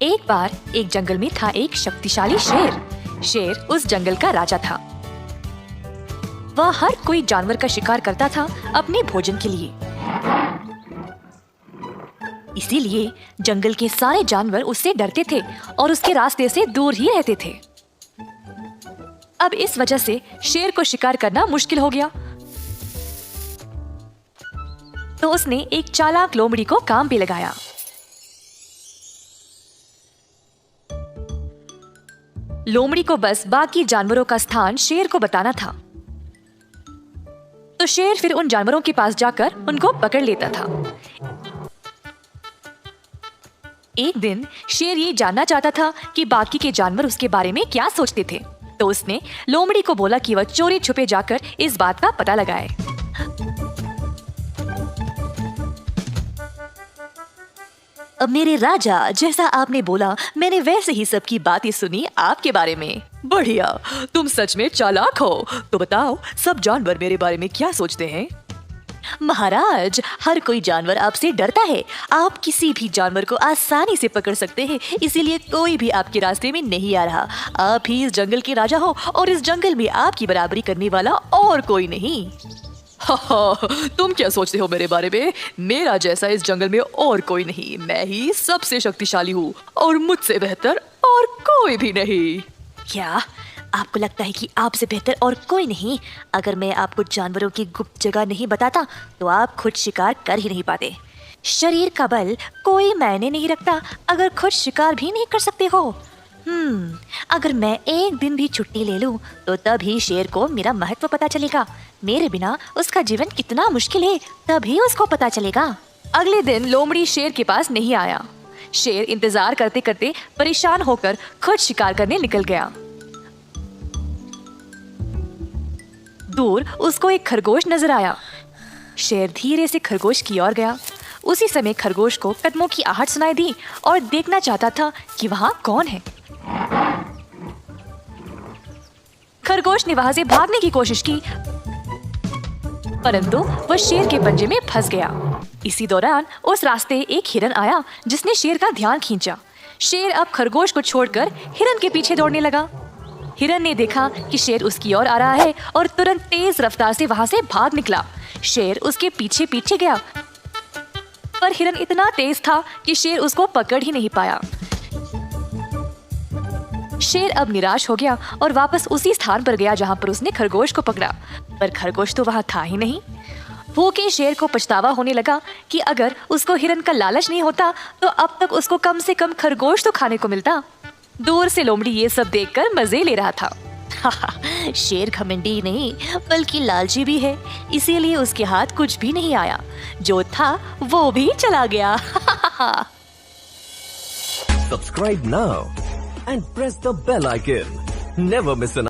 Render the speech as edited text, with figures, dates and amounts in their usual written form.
एक बार एक जंगल में था एक शक्तिशाली शेर। शेर उस जंगल का राजा था। वह हर कोई जानवर का शिकार करता था अपने भोजन के लिए। इसीलिए जंगल के सारे जानवर उससे डरते थे और उसके रास्ते से दूर ही रहते थे। अब इस वजह से शेर को शिकार करना मुश्किल हो गया। तो उसने एक चालाक लोमड़ी को काम पे लगाया। लोमड़ी को बस बाकी जानवरों का स्थान शेर को बताना था। तो शेर फिर उन जानवरों के पास जाकर उनको पकड़ लेता था। एक दिन शेर ये जानना चाहता था कि बाकी के जानवर उसके बारे में क्या सोचते थे। तो उसने लोमड़ी को बोला कि वह चोरी छुपे जाकर इस बात का पता लगाए। अब मेरे राजा, जैसा आपने बोला मैंने वैसे ही सबकी बातें सुनी आपके बारे में। बढ़िया, तुम सच में चालाक हो। तो बताओ सब जानवर मेरे बारे में क्या सोचते हैं? महाराज, हर कोई जानवर आपसे डरता है। आप किसी भी जानवर को आसानी से पकड़ सकते हैं, इसीलिए कोई भी आपके रास्ते में नहीं आ रहा। आप ही इस जंगल के राजा हो और इस जंगल में आपकी बराबरी करने वाला और कोई नहीं। तुम क्या सोचते हो मेरे बारे में? मेरा जैसा इस जंगल में और कोई नहीं। मैं ही सबसे शक्तिशाली हूँ और मुझसे बेहतर और कोई भी नहीं। क्या आपको लगता है कि आपसे बेहतर और कोई नहीं? अगर मैं आपको जानवरों की गुप्त जगह नहीं बताता तो आप खुद शिकार कर ही नहीं पाते। शरीर का बल कोई मायने नहीं रखता अगर खुद शिकार भी नहीं कर सकते हो। अगर मैं एक दिन भी छुट्टी ले लूं तो तभी शेर को मेरा महत्व पता चलेगा। मेरे बिना उसका जीवन कितना मुश्किल है तभी उसको पता चलेगा। अगले दिन लोमड़ी शेर के पास नहीं आया। शेर इंतजार करते करते परेशान होकर खुद शिकार करने निकल गया। दूर उसको एक खरगोश नजर आया। शेर धीरे से खरगोश की ओर गया। उसी समय खरगोश को कदमों की आहट सुनाई दी और देखना चाहता था कि वहां कौन है। खरगोश ने वहां से भागने की कोशिश की, परंतु वह शेर के पंजे में फंस गया। इसी दौरान उस रास्ते एक हिरन आया जिसने शेर का ध्यान खींचा। शेर अब खरगोश को छोड़कर हिरन के पीछे दौड़ने लगा। हिरन ने देखा कि शेर उसकी ओर आ रहा है और तुरंत तेज रफ्तार से वहां से भाग निकला। शेर उसके पीछे पीछे गया, पर हिरन इतना तेज था कि शेर उसको पकड़ ही नहीं पाया। शेर अब निराश हो गया और वापस उसी स्थान पर गया जहां पर उसने खरगोश को पकड़ा, पर खरगोश तो वहां था ही नहीं। भूखे शेर को पछतावा होने लगा कि अगर उसको हिरन का लालच नहीं होता तो अब तक उसको कम से कम खरगोश तो खाने को मिलता। दूर से लोमड़ी ये सब देखकर मजे ले रहा था। शेर घमंडी नहीं बल्कि लालची भी है, इसीलिए उसके हाथ कुछ भी नहीं आया। जो था वो भी चला गया। Subscribe now and press the bell icon. Never miss an